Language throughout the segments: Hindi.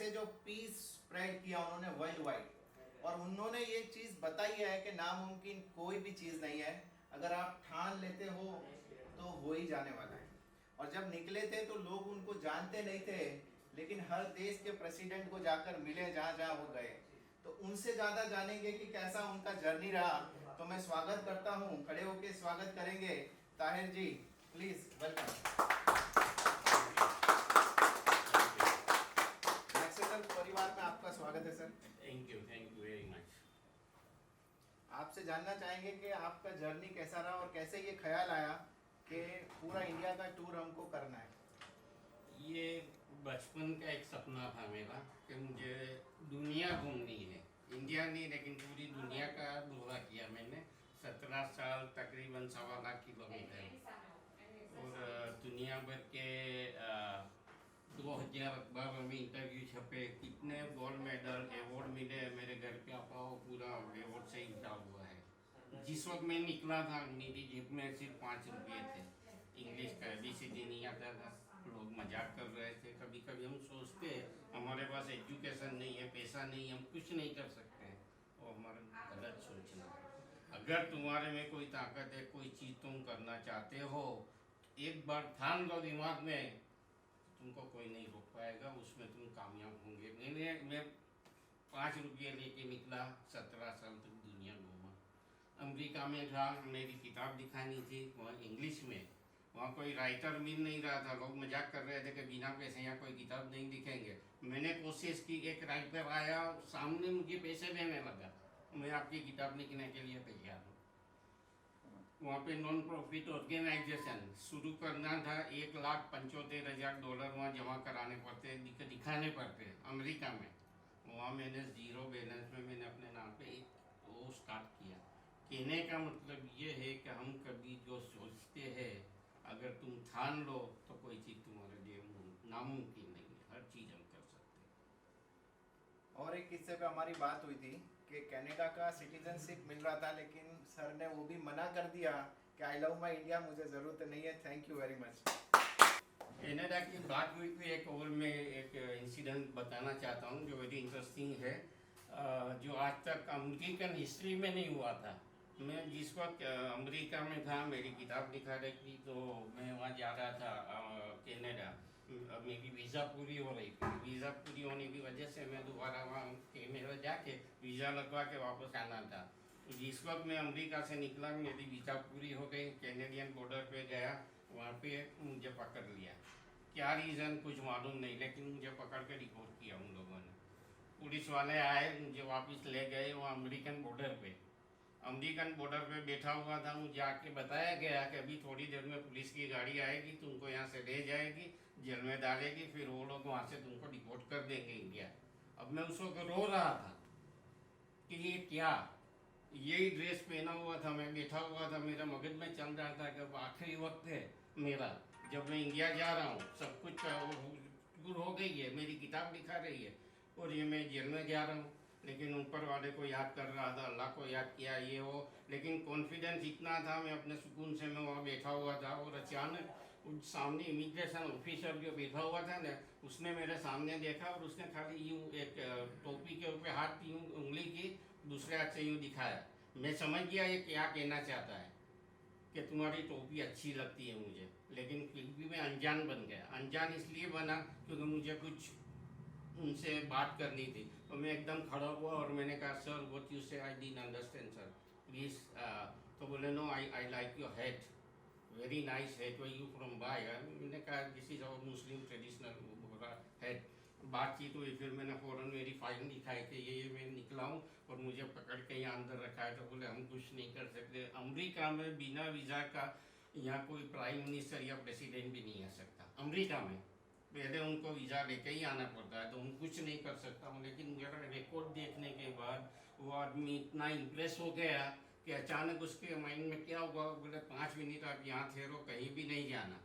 से जो पीस स्प्रेड किया उन्होंने वर्ल्ड वाइड, और उन्होंने ये चीज़ बताई है कि नामुमकिन कोई भी चीज़ नहीं है, अगर आप ठान लेते हो तो हो ही जाने वाला है। और जब निकले थे तो लोग उनको जानते नहीं थे, लेकिन हर देश के प्रेसिडेंट को जाकर मिले जहाँ जहाँ वो गए, तो उनसे ज़्यादा जानेंगे कि कैसा उनका जर्नी रहा। तो मैं स्वागत करता हूँ, खड़े होकर स्वागत करेंगे ताहिर जी, प्लीज़ वेलकम। मैक्सेटर परिवार में आपका स्वागत है sir. Thank you very much. आपसे जानना चाहेंगे कि आपका जर्नी कैसा रहा और कैसे ये ख्याल आया कि पूरा इंडिया का टूर हमको करना है। ये बचपन का एक सपना था मेरा कि मुझे दुनिया घूमनी है, इंडिया नहीं लेकिन पूरी दुनिया का दौरा किया मैंने। 17 साल, तकरीबन 1.25 लाख किलोमीटर, और दुनिया भर के 2000 अखबारों में इंटरव्यू छपे, कितने गोल्ड मेडल अवार्ड मिले। मेरे घर पे आपा पूरा अवार्ड से ही भरा हुआ है। जिस वक्त मैं निकला था मेरी जेब में सिर्फ 5 रुपये थे। इंग्लिश का ABCD नहीं आता था, लोग मजाक कर रहे थे। कभी कभी हम सोचते हमारे पास एजुकेशन नहीं है, पैसा नहीं है, हम कुछ नहीं कर सकते, और हमारा गलत सोचना। अगर तुम्हारे में कोई ताकत है, कोई चीज़ तुम करना चाहते हो, एक बार ठान लो दिमाग में, तुमको कोई नहीं रोक पाएगा, उसमें तुम कामयाब होंगे। मैं 5 रुपये लेके निकला, 17 साल तक दुनिया घूमा। अमेरिका में था, मेरी किताब दिखानी थी, वहाँ इंग्लिश में। वहाँ कोई राइटर मिल नहीं रहा था, लोग मजाक कर रहे थे कि बिना पैसे यहाँ कोई किताब नहीं दिखेंगे। मैंने कोशिश की, एक राइटर आया सामने, मुझे पैसे देने लगा, मैं आपकी किताब लिखने के लिए तैयार हूँ। वहाँ पे नॉन प्रॉफिट ऑर्गेनाइजेशन शुरू करना था, $1,75,000 वहाँ जमा कराने पड़ते, दिखाने पड़ते अमेरिका में। वहाँ मैंने ज़ीरो बैलेंस में मैंने अपने नाम पे एक वो स्टार्ट किया। कहने का मतलब ये है कि हम कभी जो सोचते हैं, अगर तुम ठान लो तो कोई चीज़ तुम्हारे लिए नामुमकिन नहीं है, हर चीज़ हम कर सकते हैं। और एक किस्से पे हमारी बात हुई थी कि कनाडा का सिटीजनशिप मिल रहा था, लेकिन सर ने वो भी मना कर दिया कि आई लव माई इंडिया, मुझे ज़रूरत नहीं है, thank you very much. Canada की बात हुई थी, एक और मैं एक इंसिडेंट बताना चाहता हूँ जो वेरी इंटरेस्टिंग है, जो आज तक अमेरिकन हिस्ट्री में नहीं हुआ था। मैं जिस वक्त अमेरिका में था, मेरी किताब दिखा रही थी, तो मैं वहाँ जा रहा था कनाडा। मेरी वीज़ा पूरी हो रही थी, वीज़ा पूरी होने की वजह से मैं दोबारा वहाँ कनाडा जाके वीज़ा लगवा के वापस आना था। तो जिस वक्त मैं अमेरिका से निकला, मेरी वीज़ा पूरी हो गई, कैनेडियन बॉर्डर पे गया, वहाँ पे मुझे पकड़ लिया। क्या रीज़न कुछ मालूम नहीं, लेकिन मुझे पकड़ के रिपोर्ट किया उन लोगों ने। पुलिस वाले आए, मुझे वापस ले गए वहाँ अमेरिकन बॉर्डर पे। अमेरिकन बॉर्डर पे बैठा हुआ था, मुझे आके बताया गया कि अभी थोड़ी देर में पुलिस की गाड़ी आएगी, तुमको यहाँ से ले जाएगी, जेल में डालेगी, फिर वो लोग वहाँ से तुमको डिपोर्ट कर देंगे इंडिया। अब मैं उस वक्त रो रहा था कि ये क्या, यही ड्रेस पहना हुआ था, मैं बैठा हुआ था, मेरा मगज में चल रहा था कि अब आखिरी वक्त है मेरा, जब मैं इंडिया जा रहा हूँ, सब कुछ पूरी हो गई है, मेरी किताब दिखा रही है, और ये मैं जेल में जा रहा हूँ। लेकिन ऊपर वाले को याद कर रहा था, अल्लाह को याद किया, ये वो, लेकिन कॉन्फिडेंस इतना था, मैं अपने सुकून से मैं वहाँ बैठा हुआ था। और अचानक उस सामने इमिग्रेशन ऑफिसर जो बैठा हुआ था ना, उसने मेरे सामने देखा और उसने खाली यूँ एक टोपी के ऊपर हाथ यूँ उंगली की, दूसरे हाथ से यूँ दिखाया। मैं समझ गया ये क्या कहना चाहता है, कि तुम्हारी टोपी अच्छी लगती है मुझे, लेकिन फिर भी मैं अनजान बन गया। अनजान इसलिए बना क्योंकि मुझे कुछ उनसे बात करनी थी, तो मैं एकदम खड़ा हुआ और मैंने कहा, sir what you say, I didn't understand sir, please. तो बोले, no I like your head, very nice head, way you from buy. मैंने कहा, this is our Muslim traditional head. बातचीत हुई, फिर मैंने फ़ौरन मेरी फाइल दिखाई कि ये मैं निकला हूँ और मुझे पकड़ के यहाँ अंदर रखा है। तो बोले, हम कुछ नहीं कर सकते, अमेरिका में बिना वीज़ा का यहाँ कोई प्राइम मिनिस्टर या प्रेसिडेंट भी नहीं आ सकता। अमेरिका में पहले उनको वीज़ा लेके ही आना पड़ता है, तो हम कुछ नहीं कर सकता हूँ। लेकिन मेरा रिकॉर्ड देखने के बाद वो आदमी इतना इम्प्रेस हो गया कि अचानक उसके माइंड में क्या हुआ, बोले 5 मिनट आप यहाँ ठहरो, कहीं भी नहीं जाना,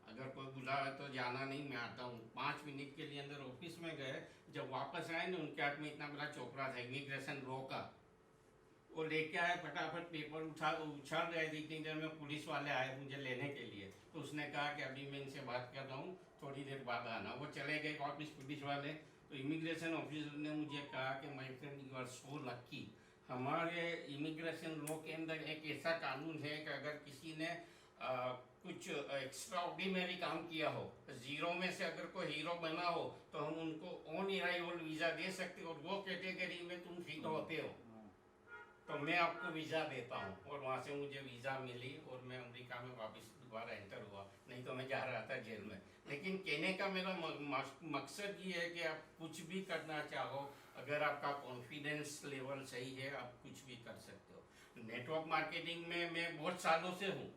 अगर कोई बुलावे तो जाना नहीं, मैं आता हूँ। 5 मिनट के लिए अंदर ऑफिस में गए, जब वापस आए ना, उनके हाथ में इतना बड़ा चोपड़ा था इमिग्रेशन लॉ का, वो लेके आए, फटाफट पेपर उछाल रहे थे। इतनी देर में पुलिस वाले आए मुझे लेने के लिए, तो उसने कहा कि अभी मैं इनसे बात कर रहा हूँ, थोड़ी देर बाद आना। वो चले गए वापस पुलिस वाले, तो इमिग्रेशन ऑफिसर ने मुझे कहा कि my friend you are so lucky, हमारे इमिग्रेशन लॉ के अंदर एक ऐसा कानून है कि अगर किसी ने कुछ एक्स्ट्रा ऑर्डिनरी काम किया हो, जीरो में से अगर कोई हीरो बना हो, तो हम उनको ऑन अराइवल वीज़ा दे सकते हो और वो कैटेगरी में तुम फिट होते हो तो मैं आपको वीज़ा देता हूँ। और वहाँ से मुझे वीज़ा मिली और मैं अमेरिका में वापस दोबारा एंटर हुआ, नहीं तो मैं जा रहा था जेल में। लेकिन कहने का मेरा मकसद ये है कि आप कुछ भी करना चाहो, अगर आपका कॉन्फिडेंस लेवल सही है, आप कुछ भी कर सकते हो। नेटवर्क मार्केटिंग में मैं बहुत सालों से हूँ,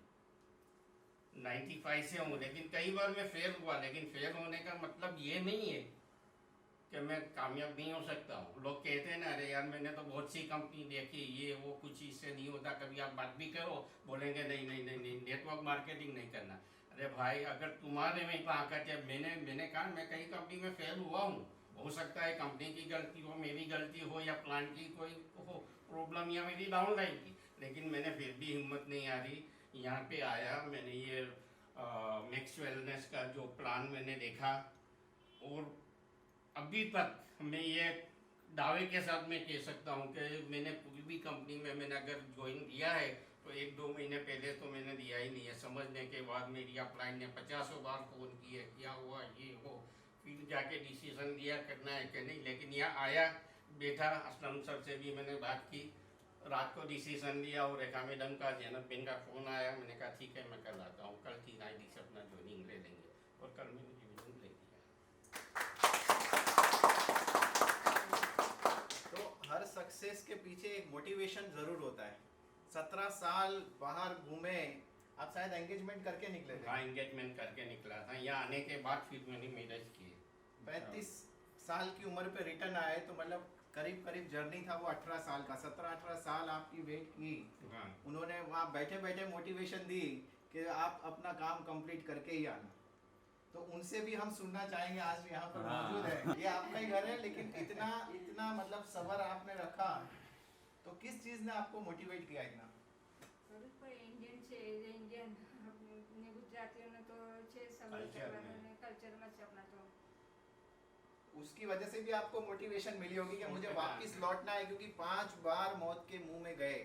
95 से हूँ, लेकिन कई बार मैं फेल हुआ। लेकिन फेल होने का मतलब ये नहीं है कि मैं कामयाब नहीं हो सकता हूँ। लोग कहते हैं ना, अरे यार मैंने तो बहुत सी कंपनी देखी, ये वो, कुछ इससे नहीं होता। कभी आप बात भी करो, बोलेंगे नहीं नहीं नहीं नहीं नेटवर्क मार्केटिंग नहीं करना। अरे भाई, अगर तुम्हारे में ताकत है, मैंने कहा मैं कई कंपनी में फेल हुआ हूँ। हो सकता है कंपनी की गलती हो, मेरी गलती हो, या प्लान की कोई हो प्रॉब्लम, या मेरी डाउनलाइन की, लेकिन मैंने फिर भी हिम्मत नहीं हारी। यहाँ पे आया, मैंने ये मैक्स वेलनेस का जो प्लान मैंने देखा, और अभी तक मैं ये दावे के साथ मैं कह सकता हूँ कि मैंने कोई भी कंपनी में मैंने अगर ज्वाइन किया है तो 1-2 महीने पहले तो मैंने दिया ही नहीं है। समझने के बाद मेरी अपलाइन ने 50 बार फ़ोन किए, क्या हुआ, ये हो, फिर जाके डिसीज़न लिया करना है कि नहीं। लेकिन यहाँ आया, बैठा, असलम सर से भी मैंने बात की, रात को डिसीज़न लिया, और रेखा मैडम का, जैनब बिन का फ़ोन आया। मैंने कहा ठीक है, मैं कल आता हूँ। कल 3 ID से अपना ज्वाइनिंग ले लेंगे, और कल मैंने ज्वाइनिंग ले लिया। तो हर सक्सेस के पीछे एक मोटिवेशन ज़रूर होता है। 17 साल बाहर घूमे, आप शायद एंगेजमेंट करके निकले थे। हाँ, एंगेजमेंट करके निकला था। यहाँ आने के बाद फिर मैंने मैरिज की। 35 साल की उम्र पे रिटर्न आए, तो मतलब करीब करीब जर्नी था वो 18 साल का। 17-18 साल आपकी वेट की। हाँ, उन्होंने वहाँ बैठे बैठे मोटिवेशन दी कि आप अपना काम कंप्लीट करके ही आना। तो उनसे भी हम सुनना चाहेंगे, आज यहाँ पर मौजूद है। ये आपका ही घर है, लेकिन इतना इतना मतलब सबर आपने रखा। तो किस चीज़ ने आपको मोटिवेट किया इतना? इंडियन છે જે ઇન્ડિયન ને ગુજરાતીઓને તો છે કલ્ચરમાં છે આપણા તો उसकी वजह से भी आपको मोटिवेशन मिली होगी कि मुझे वापस लौटना है, क्योंकि 5 बार मौत के मुंह में गए।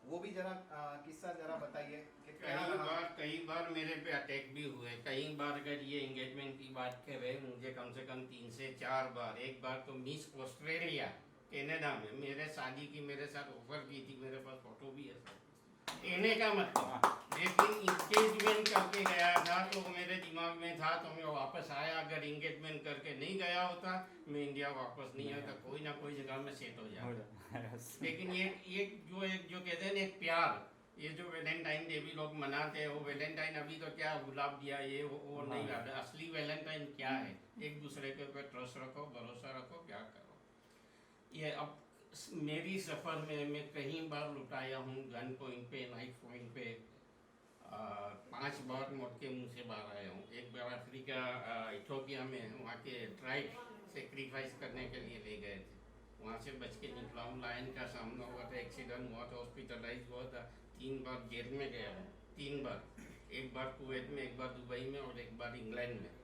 वो भी जरा किस्सा जरा बताइए कि क्या रहा? कई बार मेरे पे अटैक भी हुए। कई बार अगर ये एंगेजमेंट की बात करें, मुझे कम से कम 3 से 4 बार, एक बार तो मिस ऑस्ट्रेलिया कनाडा में मेरे शादी की मेरे साथ ऑफर की थी, मेरे पास फोटो भी है सर। कहने का मतलब, लेकिन इंगेजमेंट करके गया था तो मेरे दिमाग में था, तो मैं वापस आया। अगर इंगेजमेंट करके नहीं गया होता, मैं इंडिया वापस नहीं आता, कोई ना कोई जगह में सेट हो जाता। लेकिन ये जो कहते हैं ना, एक प्यार, ये जो वैलेंटाइन डे भी लोग मनाते हैं, वो वैलेंटाइन अभी तो क्या गुलाब दिया, ये वो नहीं आता। असली वैलेंटाइन क्या है? एक दूसरे के ऊपर ट्रस्ट रखो, भरोसा रखो, प्यार करो। ये अब मेरी सफ़र में मैं कई बार लुटाया हूँ, गन पॉइंट पे, नाइफ पॉइंट पे। 5 बार मौत के मुंह से बाहर आया हूँ। एक बार अफ्रीका, इथियोपिया में, वहाँ के ट्राइब सेक्रीफाइस करने के लिए ले गए थे, वहाँ से बच के निकला हूँ। लायन का सामना हुआ था, एक्सीडेंट हुआ था, हॉस्पिटलाइज हुआ था। 3 बार जेल में गया हूँ, 3 बार। एक बार कुवैत में, एक बार दुबई में, और एक बार इंग्लैंड में।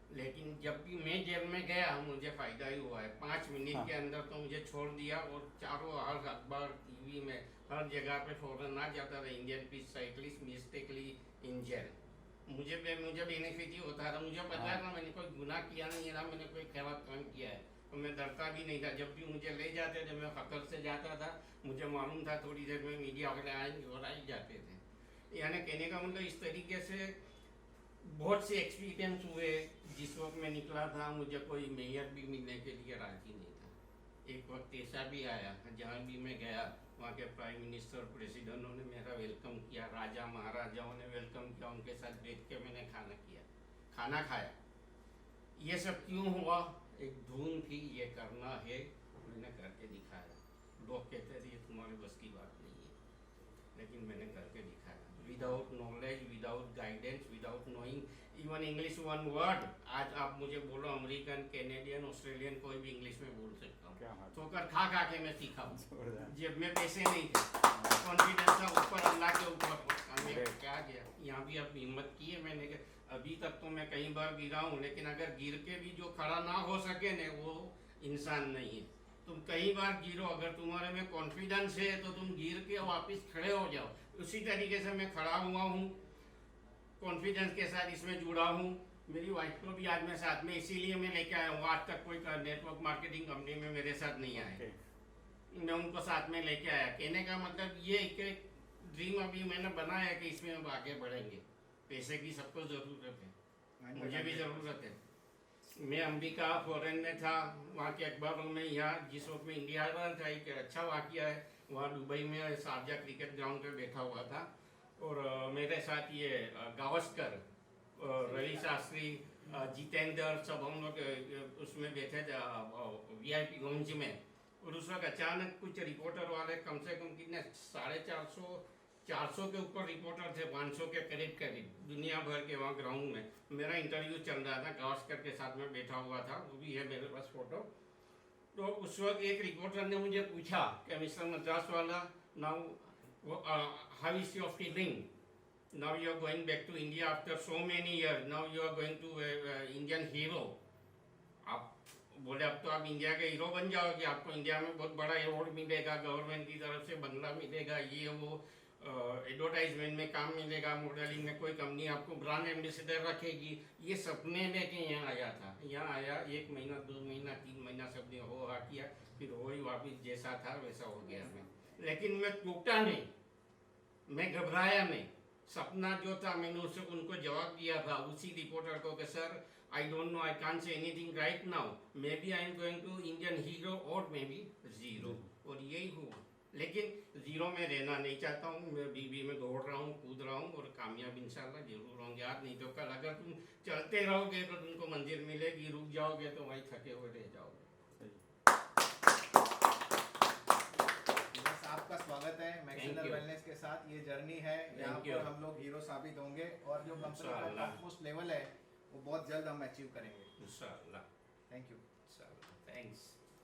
लेकिन जब भी मैं जेल में गया, मुझे फ़ायदा ही हुआ है। 5 मिनट के अंदर तो मुझे छोड़ दिया, और चारों हर अखबार, टीवी में, हर जगह पे फौरन आ जाता था, Indian peace cyclist mistakenly in jail. मुझे बेनिफिट ही होता था। मुझे पता था मैंने कोई गुनाह किया नहीं है ना, मैंने कोई खराब काम किया है, तो मैं डरता भी नहीं था। जब भी मुझे ले जाते थे, मैं खतर से जाता था, मुझे मालूम था थोड़ी देर में मीडिया वाले आएंगे और आ ही जाते थे। यानी कहने का मतलब, इस तरीके से बहुत से एक्सपीरियंस हुए। जिस वक्त मैं निकला था, मुझे कोई मेयर भी मिलने के लिए राजी नहीं था। एक वक्त ऐसा भी आया, जहाँ भी मैं गया, वहाँ के प्राइम मिनिस्टर, प्रेसिडेंटों ने मेरा वेलकम किया, राजा महाराजाओं ने वेलकम किया, उनके साथ बैठ के मैंने खाना खाया। ये सब क्यों हुआ? एक धुन थी, ये करना है, मैंने करके दिखाया। लोग कहते थे ये तुम्हारे बस की बात नहीं है, लेकिन मैंने करके दिखाया। Without knowledge, without guidance, without knowing even English 1 word. आज आप मुझे बोलो, अमेरिकन, कैनेडियन, ऑस्ट्रेलियन, कोई भी इंग्लिश में बोल सकता हूँ। ठोकर खा के मैं सीखा हूँ। जेब में पैसे नहीं थे, कॉन्फिडेंस था ऊपर, अल्लाह के ऊपर। क्या किया, यहाँ भी अब हिम्मत की है मैंने, अभी तक तो मैं कई बार गिरा हूँ, लेकिन अगर गिर के भी जो खड़ा ना हो सके ना, वो इंसान नहीं है। तुम कई बार गिरो, अगर तुम्हारे में कॉन्फिडेंस है तो तुम गिर के वापस खड़े हो जाओ। उसी तरीके से मैं खड़ा हुआ हूँ, कॉन्फिडेंस के साथ इसमें जुड़ा हूँ। मेरी वाइफ को भी आज मैं साथ में इसीलिए मैं लेके आया हूँ। आज तक कोई नेटवर्क मार्केटिंग कंपनी में मेरे साथ नहीं आए, मैं उनको साथ में लेके आया। कहने का मतलब ये कि ड्रीम अभी मैंने बनाया है कि इसमें हम आगे बढ़ेंगे। पैसे की सबको ज़रूरत है, मुझे भी ज़रूरत है। मैं अंबिका फॉरेन में था, वहाँ के अखबारों में, यहाँ जिस वक्त में इंडिया आया था, एक अच्छा वाक़या है। वहाँ दुबई में शारजा क्रिकेट ग्राउंड पे बैठा हुआ था, और मेरे साथ ये गावस्कर, रवि शास्त्री, जितेंद्र, सब हम लोग उसमें बैठे थे VIP लाउंज में। और उस वक्त अचानक कुछ रिपोर्टर वाले, कम से कम कितने 450 के ऊपर रिपोर्टर थे, 500 के करीब दुनिया भर के वहाँ ग्राउंड में। मेरा इंटरव्यू चल रहा था, गावस्कर के साथ में बैठा हुआ था, वो भी है मेरे पास फोटो। तो उस वक्त एक रिपोर्टर ने मुझे पूछा कि मिस्टर मद्रास वाला, now how is your feeling, now you are going back to India after so many year, now you are going to Indian hero. आप बोले अब तो आप इंडिया के हीरो बन जाओगे, आपको इंडिया में बहुत बड़ा अवार्ड मिलेगा, गवर्नमेंट की तरफ से बंगला मिलेगा, ये वो, एडवर्टाइजमेंट में काम मिलेगा, मॉडलिंग में कोई कंपनी आपको ब्रांड एम्बेसडर रखेगी। ये सपने लेके यहाँ आया था। यहाँ आया 1 महीना, 2 महीना, 3 महीना सब ने हो हा किया, फिर वही वापस जैसा था वैसा हो गया मैं। लेकिन मैं टूटा नहीं, मैं घबराया नहीं। सपना जो था मैंने उनको जवाब दिया था, उसी रिपोर्टर को, कि sir I don't know, I can't say anything right now. Maybe I am going to Indian hero or maybe zero. और यही हुआ। लेकिन जीरो में रहना नहीं चाहता हूँ। मैं बीबी में दौड़ रहा हूँ, कूद रहा हूँ, और कामयाब इंशाल्लाह जरूर होंगे आप। नहीं तो कल अगर तुम चलते रहोगे तो तुमको मंजिल मिलेगी, रुक जाओगे तो वहीं थके हुए रह जाओगे। आपका स्वागत है मैक्सिलर वेलनेस के साथ। ये जर्नी है, यहाँ पर हम लोग हीरो साबित होंगे, और जो कंपनी का टॉपमोस्ट लेवल है वो बहुत जल्द हम अचीव करेंगे इंशाल्लाह। Thank you. थैंक्स।